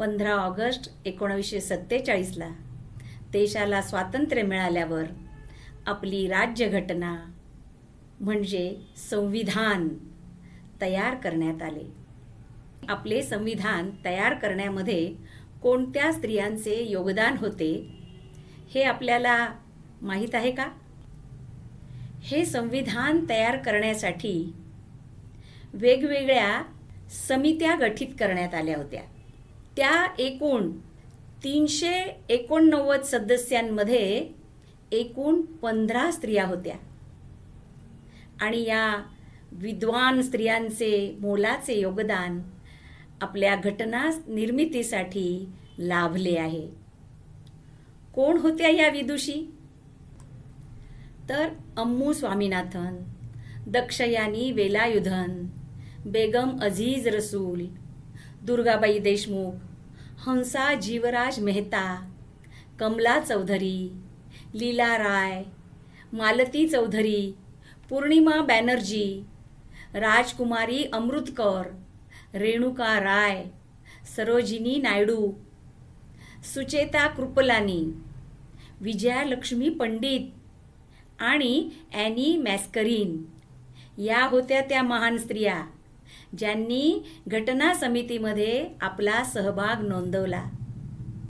15 August 1947ला देशाला स्वातंत्र्य मिळाल्यावर आपली राज्यघटना म्हणजे संविधान तयार करण्यात आले। आपले संविधान तयार करण्यामध्ये कोणत्या स्त्रियांचे योगदान होते हे आपल्याला माहीत आहे का? हे संविधान तयार करण्यासाठी वेगवेगळ्या समित्या गठीत करण्यात आल्या होत्या। त्या एकूण 389 सदस्यांमध्ये एकूण 15 स्त्रिया होत्या आणि या विद्वान स्त्रियांचे मोलाचे योगदान आपल्या घटना निर्मितीसाठी लाभले आहे। कोण होत्या या विदुषी? तर अम्मू स्वामीनाथन, दक्षयानी वेलायुधन, बेगम अजीज रसूल, दुर्गाबाई देशमुख, हंसा जीवराज मेहता, कमला चौधरी, लीला राय, मालती चौधरी, पूर्णिमा बॅनर्जी, राजकुमारी अमृत कौर, रेणुका राय, सरोजिनी नायडू, सुचेता कृपलानी, विजयालक्ष्मी पंडित आणि ॲनी मॅस्करीन या होत्या त्या महान स्त्रिया ज्यांनी घटना समितीमध्ये आपला सहभाग नोंदवला।